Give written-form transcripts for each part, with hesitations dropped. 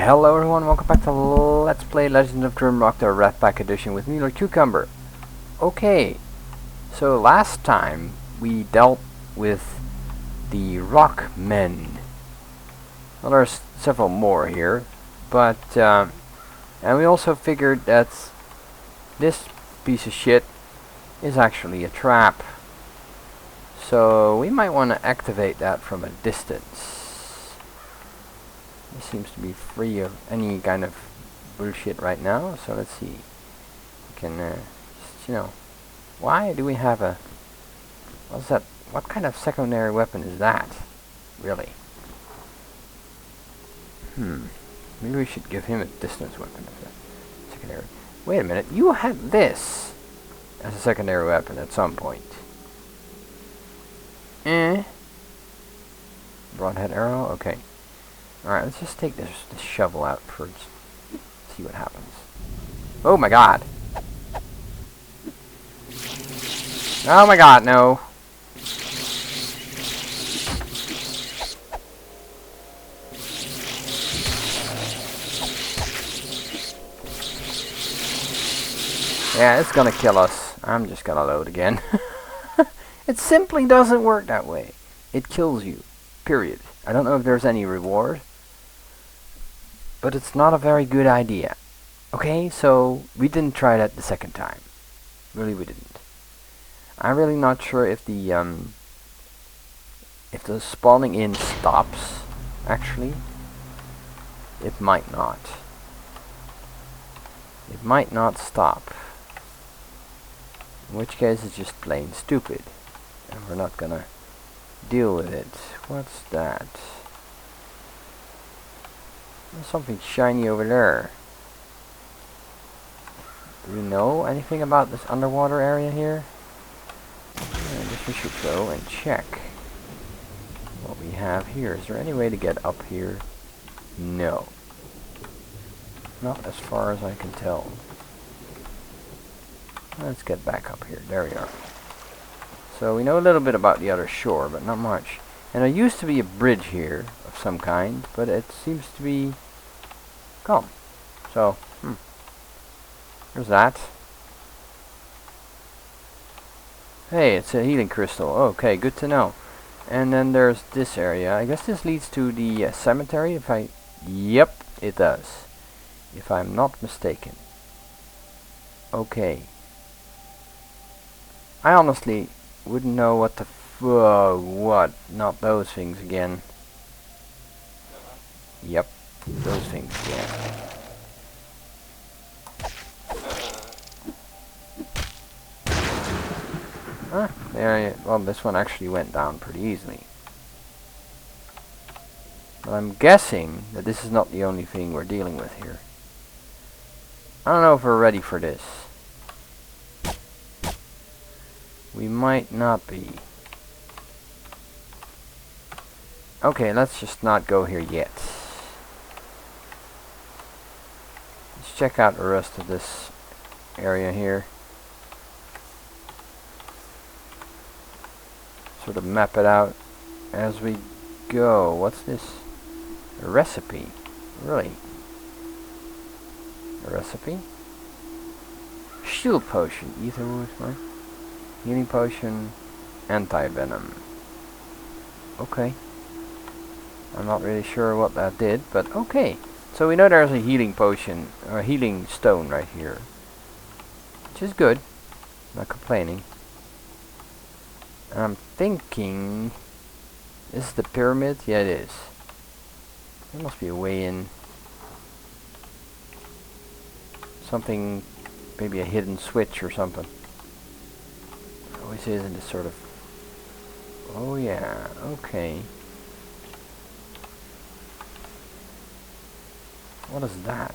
Hello everyone, welcome back to Let's Play Legend of Grimrock, the Ratpack edition with me, Lord Cucumber. Okay, so last time we dealt with the rock men. Well, there's several more here, but and we also figured that this piece of shit is actually a trap. So we might want to activate that from a distance. It seems to be free of any kind of bullshit right now, so let's see. We can, just, why do we have a... What's that? What kind of secondary weapon is that? Really? Maybe we should give him a distance weapon as a secondary. Wait a minute, you had this as a secondary weapon at some point. Broadhead arrow? Okay. Alright, let's just take this shovel out first. See what happens. Oh my god! Oh my god, no! Yeah, it's gonna kill us. I'm just gonna load again. It simply doesn't work that way. It kills you. Period. I don't know if there's any reward, but it's not a very good idea. Okay, so we didn't try that the second time. Really, we didn't. I'm really not sure if the spawning in stops. Actually, it might not. It might not stop. In which case, it's just plain stupid, and we're not gonna deal with it. What's that? There's something shiny over there. Do we know anything about this underwater area here? I guess we should go and check what we have here. Is there any way to get up here? No. Not as far as I can tell. Let's get back up here. There we are. So we know a little bit about the other shore, but not much. And there used to be a bridge here of some kind, but it seems to be gone. So, there's that. Hey, it's a healing crystal. Okay, good to know. And then there's this area. I guess this leads to the cemetery. Yep, it does. If I'm not mistaken. Okay. I honestly wouldn't know what the what? Not those things again. Yep, those things again. There. Well, this one actually went down pretty easily. But I'm guessing that this is not the only thing we're dealing with here. I don't know if we're ready for this. We might not be. Okay, let's just not go here yet. Let's check out the rest of this area here. Sort of map it out as we go. What's this? A recipe? Really? A recipe? Shield potion. Ether wood, right? Healing potion. Anti-venom. Okay. I'm not really sure what that did, but okay. So we know there's a healing potion, or a healing stone right here. Which is good. Not complaining. And I'm thinking... This is the pyramid? Yeah, it is. There must be a way in. Something, maybe a hidden switch or something. It always is in this sort of... Oh yeah, okay. What is that?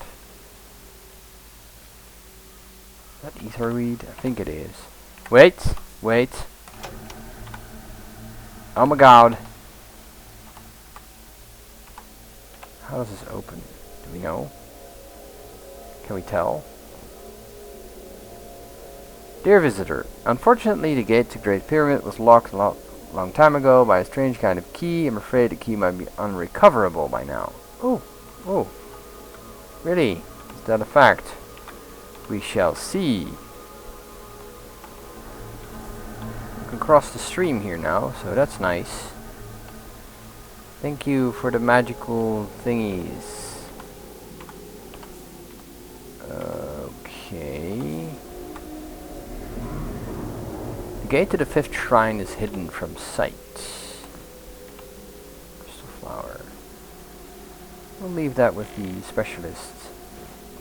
Is that ether weed? I think it is. Wait! Wait! Oh my god! How does this open? Do we know? Can we tell? Dear visitor, unfortunately the gate to Great Pyramid was locked a long time ago by a strange kind of key. I'm afraid the key might be unrecoverable by now. Oh! Oh! Really? Is that a fact? We shall see. We can cross the stream here now, so that's nice. Thank you for the magical thingies. Okay. The gate to the 5th shrine is hidden from sight. Crystal flower. We'll leave that with the specialists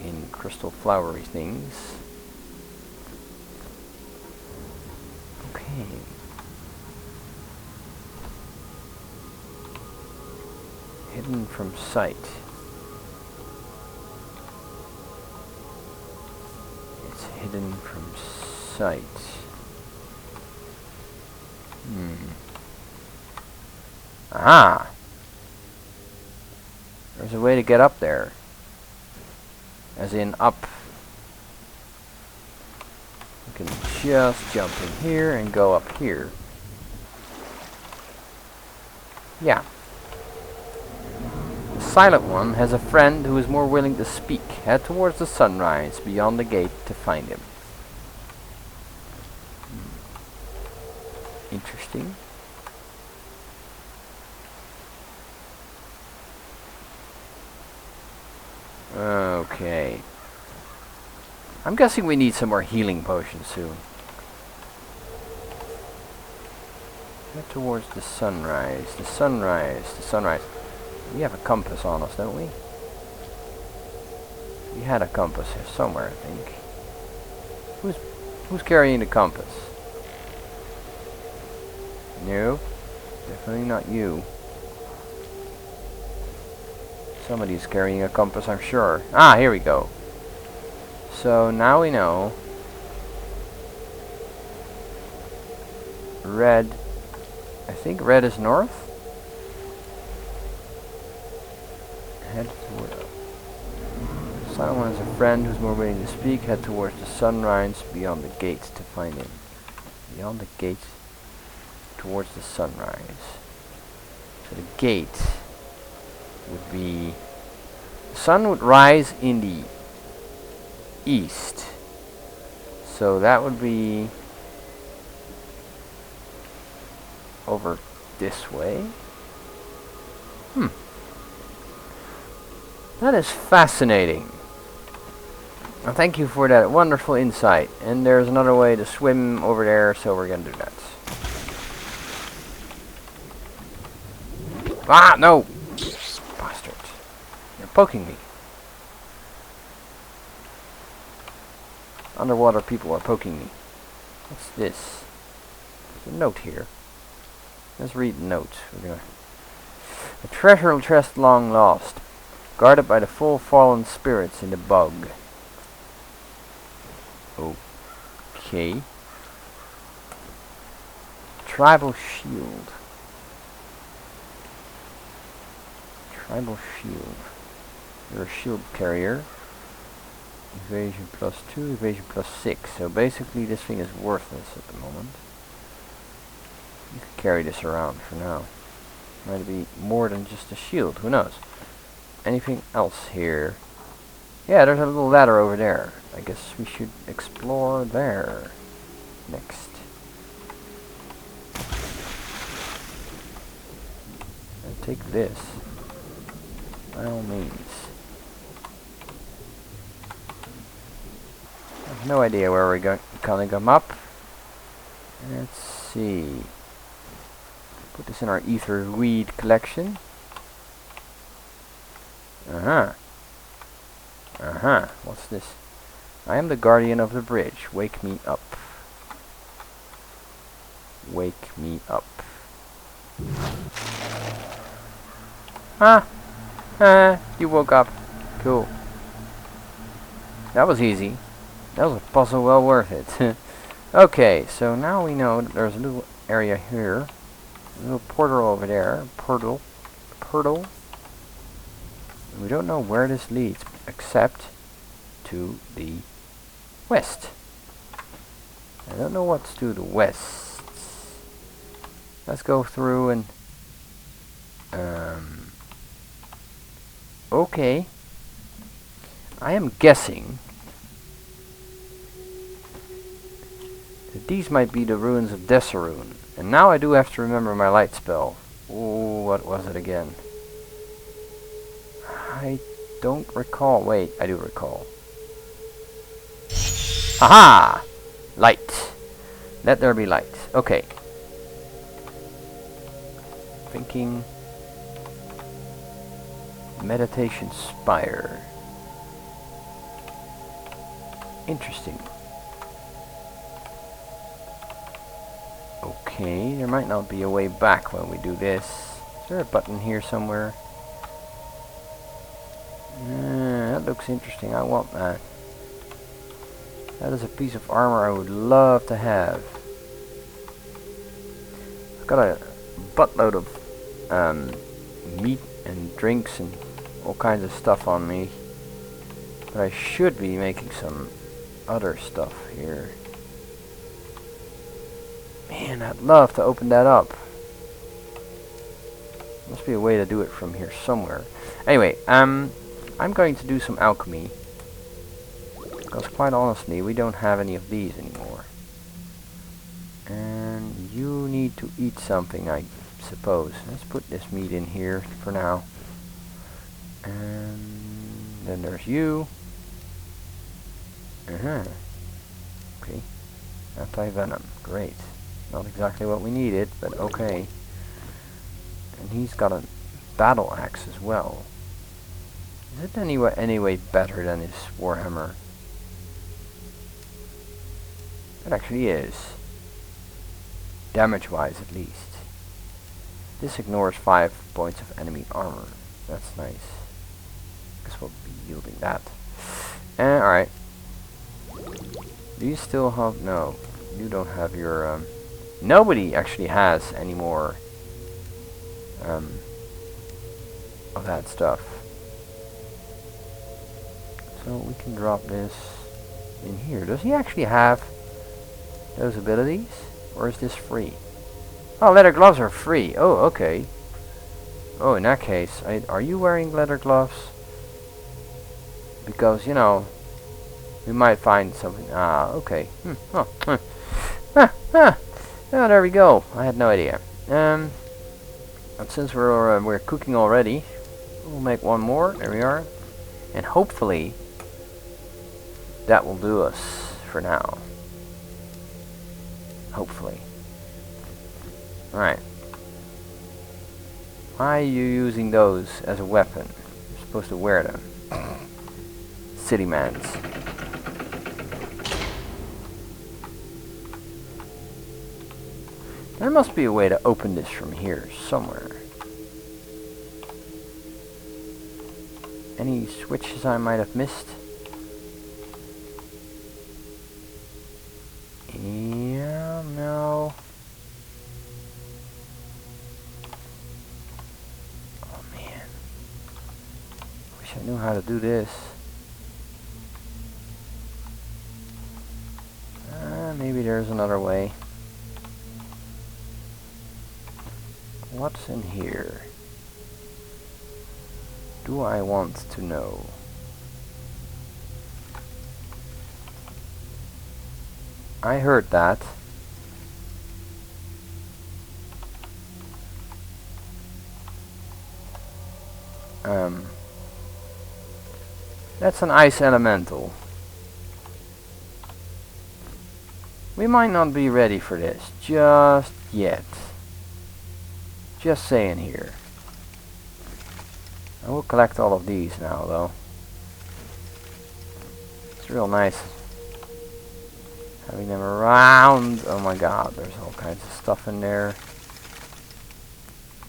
in crystal flowery things. Okay. Hidden from sight. It's hidden from sight. Aha! There's a way to get up there. As in up. You can just jump in here and go up here. Yeah. The Silent One has a friend who is more willing to speak. Head towards the sunrise beyond the gate to find him. Interesting. Okay. I'm guessing we need some more healing potions soon. Head towards the sunrise. The sunrise. The sunrise. We have a compass on us, don't we? We had a compass here somewhere, I think. Who's carrying the compass? No. Definitely not you. Somebody's carrying a compass, I'm sure. Ah, here we go. So now we know. Red. I think red is north. Head toward. Silent One is a friend who's more willing to speak. Head towards the sunrise beyond the gates to find him. Beyond the gates towards the sunrise. So the gate would be. The sun would rise in the east. So that would be over this way. That is fascinating. And thank you for that wonderful insight. And there's another way to swim over there, so we're gonna do that. Ah, no! Bastard. You're poking me. Underwater people are poking me. What's this? There's a note here. Let's read the note. We're gonna. A treasure chest long lost, guarded by the full fallen spirits in the bog. Okay. Tribal shield. Tribal shield. You're a shield carrier. Evasion +2, evasion +6. So basically this thing is worthless at the moment. You can carry this around for now. Might be more than just a shield, who knows. Anything else here? Yeah, there's a little ladder over there. I guess we should explore there next. And take this. By all means. I have no idea where we're gonna come up. Let's see. Put this in our ether weed collection. What's this? I am the guardian of the bridge. Wake me up. Wake me up. You woke up. Cool. That was easy. That was a puzzle well worth it. Okay, so now we know that there's a little area here. A little portal over there. Portal. We don't know where this leads, except to the west. I don't know what's to the west. Let's go through and... Okay. I am guessing that these might be the ruins of Desaroon. And now I do have to remember my light spell. Ooh, what was it again? I don't recall. Wait, I do recall. Aha! Light. Let there be light. Okay. Thinking. Meditation Spire. Interesting. Okay, there might not be a way back when we do this. Is there a button here somewhere? That looks interesting. I want that. That is a piece of armor I would love to have. I've got a buttload of meat and drinks and all kinds of stuff on me. But I should be making some other stuff here. Man, I'd love to open that up. Must be a way to do it from here somewhere. Anyway, I'm going to do some alchemy. Because quite honestly, we don't have any of these anymore. And you need to eat something, I suppose. Let's put this meat in here for now. And then there's you. Okay. Anti-venom. Great. Not exactly what we needed, but okay. And he's got a battle axe as well. Is it anyway better than his warhammer? It actually is. Damage-wise, at least. This ignores 5 points of enemy armor. That's nice. Guess we'll be yielding that. Alright. Do you still have... No. You don't have your... Nobody actually has any more... of that stuff. So we can drop this in here. Does he actually have those abilities? Or is this free? Oh, leather gloves are free. Oh, okay. Oh, in that case, are you wearing leather gloves? Because, you know, we might find something. Ah, okay. Oh, there we go. I had no idea. But since we're cooking already, we'll make one more. There we are. And hopefully, that will do us for now. Hopefully. Alright. Why are you using those as a weapon? You're supposed to wear them. City mans. There must be a way to open this from here somewhere. Any switches I might have missed? Yeah, no. Oh man. Wish I knew how to do this. Maybe there's another way. What's in here? Do I want to know? I heard that. That's an ice elemental. We might not be ready for this just yet. Just saying here. I will collect all of these now, though. It's real nice having them around. Oh my god, there's all kinds of stuff in there.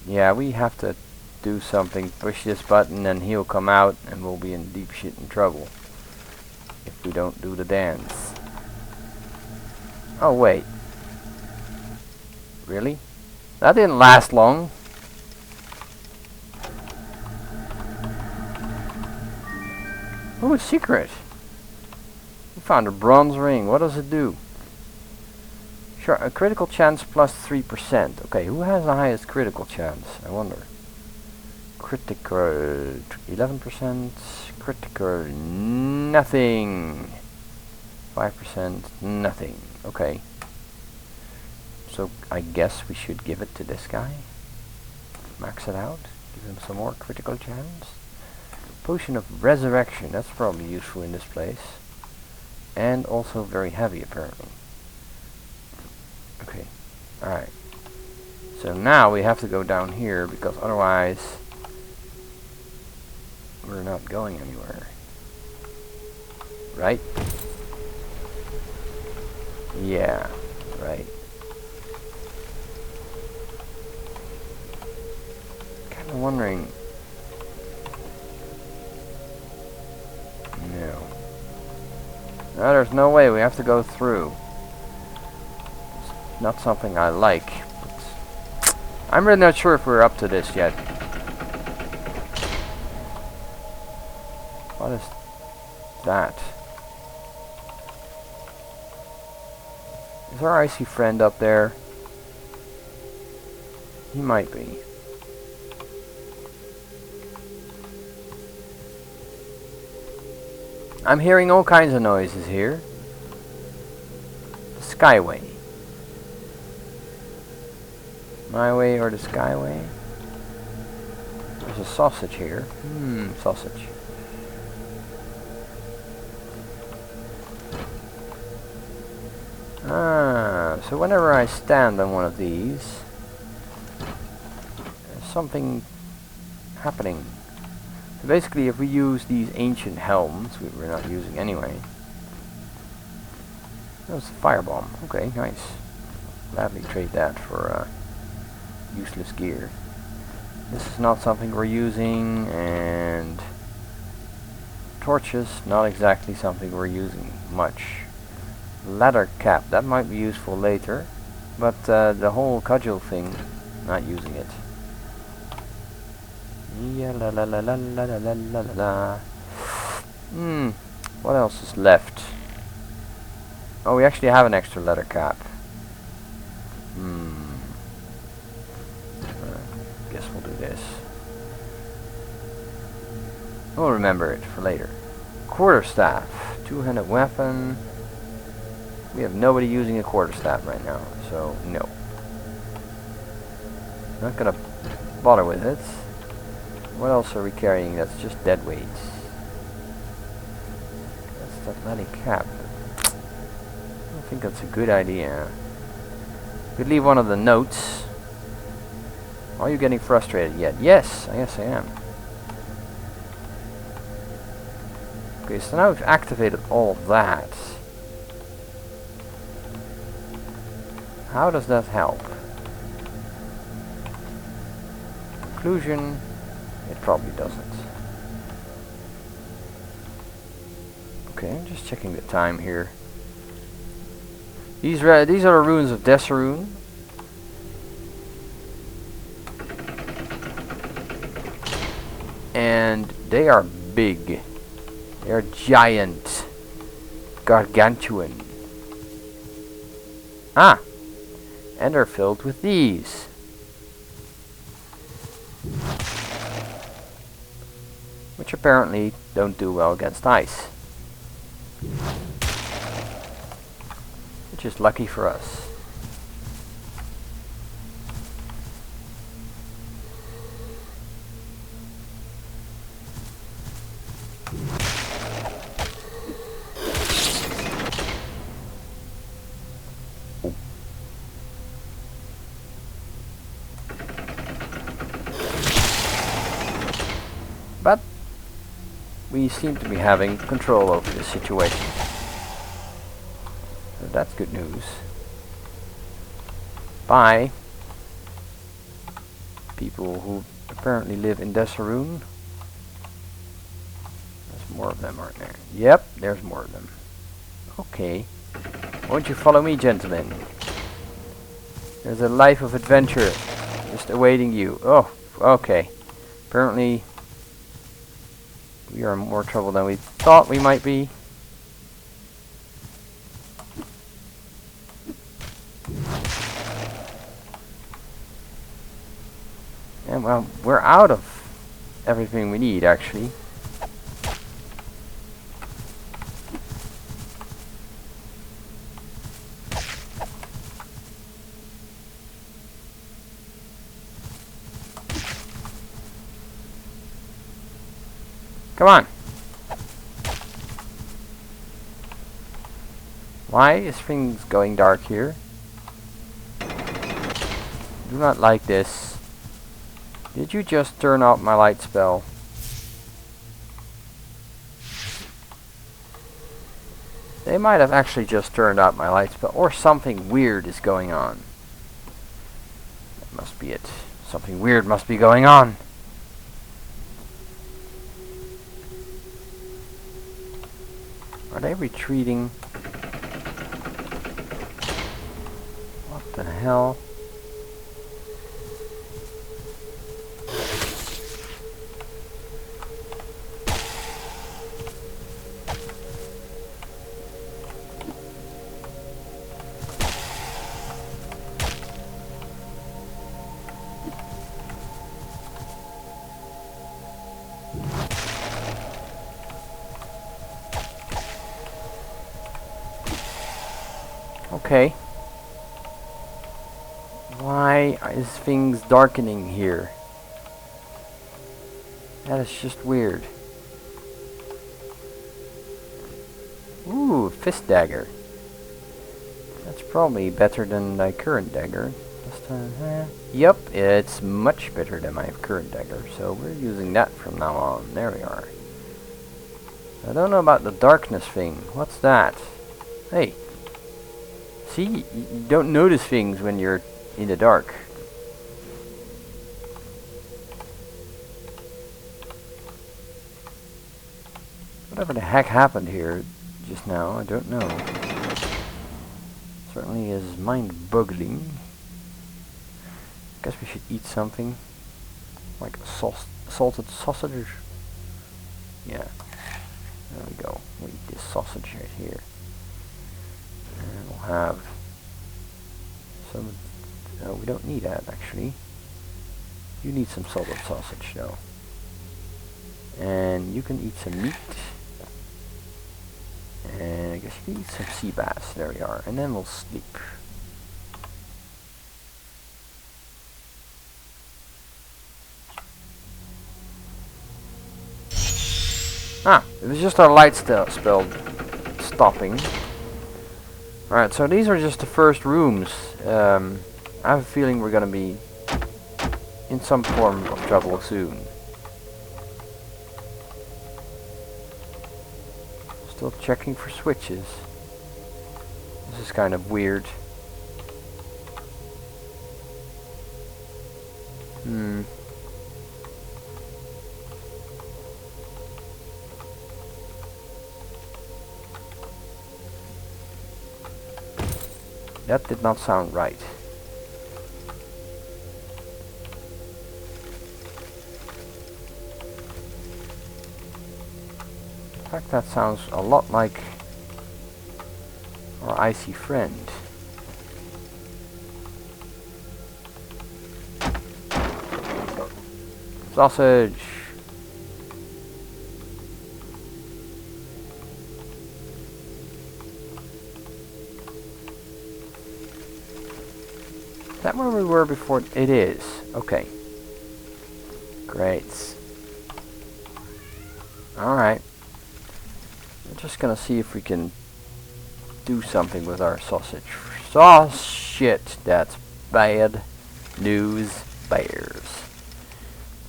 Yeah, we have to do something. Push this button and he'll come out and we'll be in deep shit and trouble if we don't do the dance. Oh wait. Really? That didn't last long. Oh, a secret. We found a bronze ring. What does it do? Sure, a critical chance plus 3%. Okay, who has the highest critical chance? I wonder. Critical 11%. Critical nothing. 5% nothing. Okay. So I guess we should give it to this guy. Max it out. Give him some more critical chance. Potion of Resurrection. That's probably useful in this place. And also very heavy apparently. Okay. Alright. So now we have to go down here because otherwise we're not going anywhere. Right? Yeah. Right. I'm wondering. No. No, there's no way. We have to go through. It's not something I like. I'm really not sure if we're up to this yet. What is that? Is our icy friend up there? He might be. I'm hearing all kinds of noises here. The Skyway. My way or the Skyway? There's a sausage here. Sausage. Ah, so whenever I stand on one of these, there's something happening. So basically, if we use these ancient helms, we're not using anyway. That's a firebomb. Okay, nice. Gladly trade that for useless gear. This is not something we're using, and torches, not exactly something we're using much. Leather cap, that might be useful later, but the whole cudgel thing, not using it. Yeah, la la la la la la la la la. What else is left? Oh, we actually have an extra leather cap. Guess we'll do this. We'll remember it for later. Quarterstaff, two-handed weapon. We have nobody using a quarterstaff right now, so no. Not gonna bother with it. What else are we carrying that's just dead weights? That's that bloody cap. I don't think that's a good idea. Could leave one of the notes. Are you getting frustrated yet? Yes, I guess I am. Okay, so now we've activated all of that. How does that help? Conclusion, it probably doesn't. Okay, I'm just checking the time here. These are the runes of Desaruun. And they are big. They are giant. Gargantuan. Ah! And are filled with these. Which apparently don't do well against ice. Which is lucky for us. But we seem to be having control over the situation. So that's good news. Bye, people who apparently live in Desaruun. There's more of them, aren't there? Yep, there's more of them. Okay. Won't you follow me, gentlemen? There's a life of adventure just awaiting you. Oh, okay. Apparently we are in more trouble than we thought we might be. And well, we're out of everything we need, actually. Come on! Why is things going dark here? Do not like this. Did you just turn off my light spell? They might have actually just turned out my light spell, or something weird is going on. That must be it. Something weird must be going on. Are they retreating? What the hell? Okay. Why is things darkening here? That is just weird. Ooh, fist dagger. That's probably better than my current dagger. This time, yep, it's much better than my current dagger. So we're using that from now on. There we are. I don't know about the darkness thing. What's that? Hey. See, you don't notice things when you're in the dark. Whatever the heck happened here just now, I don't know. Certainly is mind-boggling. Guess we should eat something. Like a salted sausage. Yeah. There we go. We'll eat this sausage right here. And we'll have some... No, we don't need that, actually. You need some salted sausage, though. And you can eat some meat. And I guess you can eat some sea bass. There we are. And then we'll sleep. Ah, it was just our light spell stopping. Alright, so these are just the first rooms. I have a feeling we're gonna be in some form of trouble soon. Still checking for switches. This is kind of weird. That did not sound right. In fact, that sounds a lot like our icy friend. Sausage! Is that where we were before? It is. Okay. Great. Alright. We're just gonna see if we can do something with our sausage. Shit, that's bad news bears.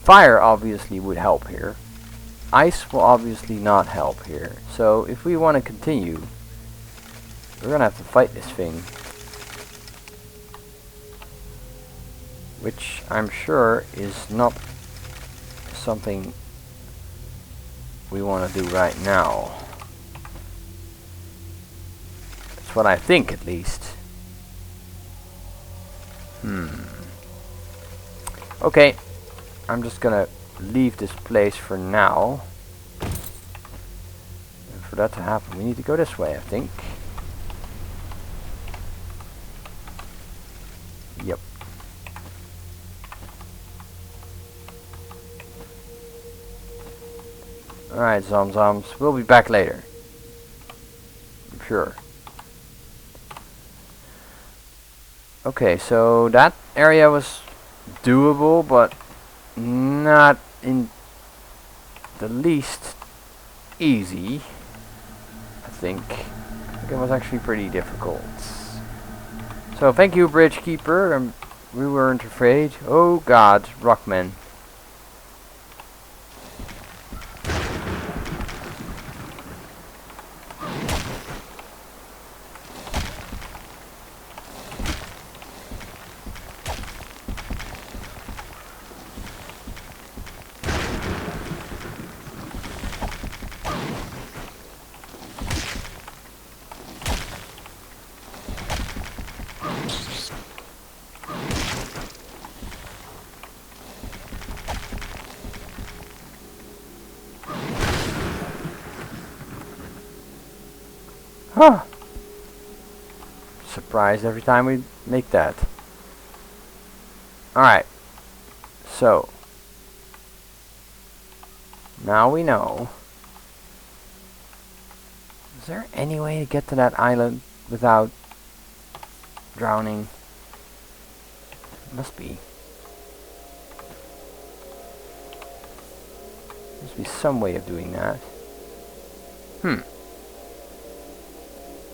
Fire obviously would help here. Ice will obviously not help here. So if we want to continue, we're gonna have to fight this thing. Which I'm sure is not something we want to do right now. That's what I think, at least. Okay, I'm just gonna leave this place for now. And for that to happen, we need to go this way, I think. Yep. Alright, Zomzoms. We'll be back later. I'm sure. Okay, so that area was doable, but not in the least easy. I think it was actually pretty difficult. So thank you, Bridge Keeper. We weren't afraid. Oh God, Rockman. Huh. Surprised every time we make that. Alright. So. Now we know. Is there any way to get to that island without drowning? Must be. Must be some way of doing that.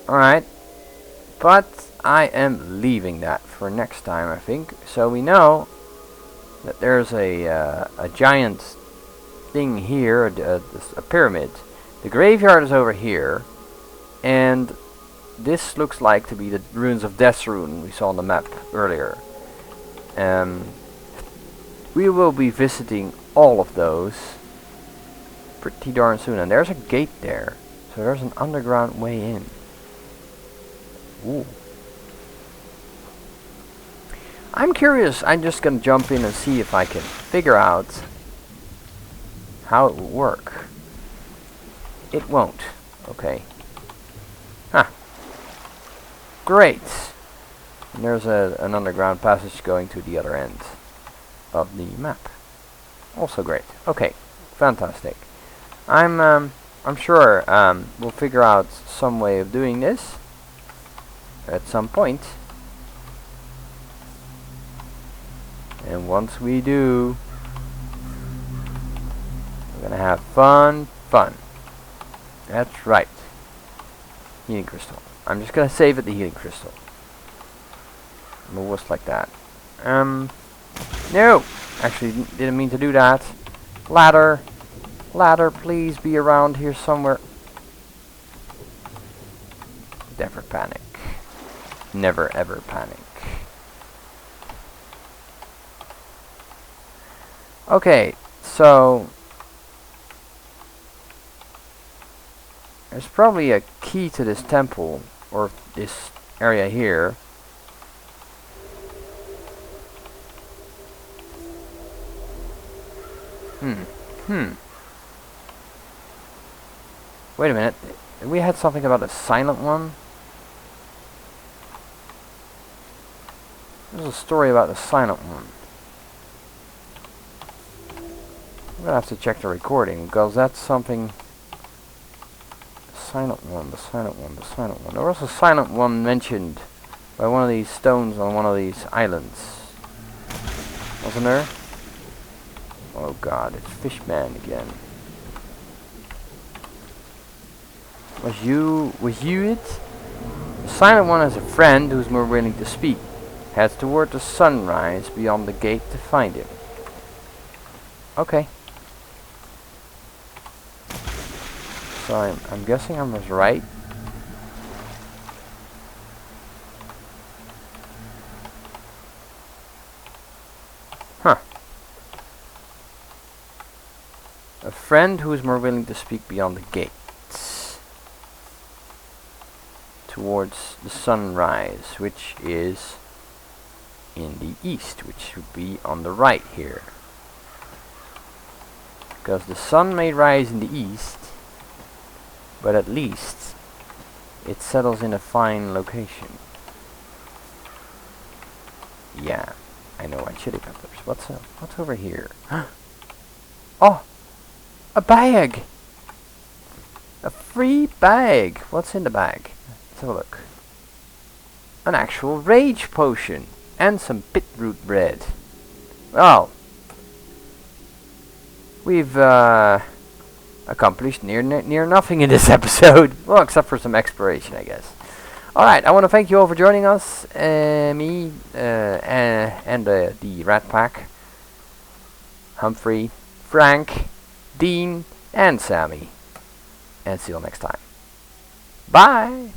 Alright. But I am leaving that for next time, I think. So we know that there's a giant thing here, a pyramid. The graveyard is over here. And this looks like to be the ruins of Death's-Ruin we saw on the map earlier. We will be visiting all of those pretty darn soon. And there's a gate there. So there's an underground way in. Ooh. I'm curious. I'm just gonna jump in and see if I can figure out how it will work. It won't. Okay. Huh. Great. And there's an underground passage going to the other end of the map. Also great. Okay. Fantastic. I'm sure we'll figure out some way of doing this at some point. And once we do, we're gonna have fun. That's right. Healing crystal. I'm just gonna save it the healing crystal. Almost like that. No! Actually, didn't mean to do that. Ladder. Ladder, please be around here somewhere. Never panic. Never ever panic. Okay, so there's probably a key to this temple, or this area here. Wait a minute. We had something about a silent one. There's a story about the silent one. I'm gonna have to check the recording, because that's something... The silent one. There was a silent one mentioned by one of these stones on one of these islands. Wasn't there? Oh God, it's Fishman again. Was you it? The silent one has a friend who's more willing to speak. Heads toward the sunrise beyond the gate to find him. Okay. So I'm guessing I was right. Huh. A friend who is more willing to speak beyond the gates. Towards the sunrise, which is in the east, which should be on the right here. Because the sun may rise in the east, but at least it settles in a fine location. Yeah, I know, white chili peppers. What's over here? Oh, a bag! A free bag. What's in the bag? Let's have a look. An actual rage potion. And some pitroot bread. Well, we've accomplished near nothing in this episode. Well, except for some exploration, I guess. Alright, I want to thank you all for joining us. Me and the Ratpack. Humphrey, Frank, Dean, and Sammy. And see you all next time. Bye!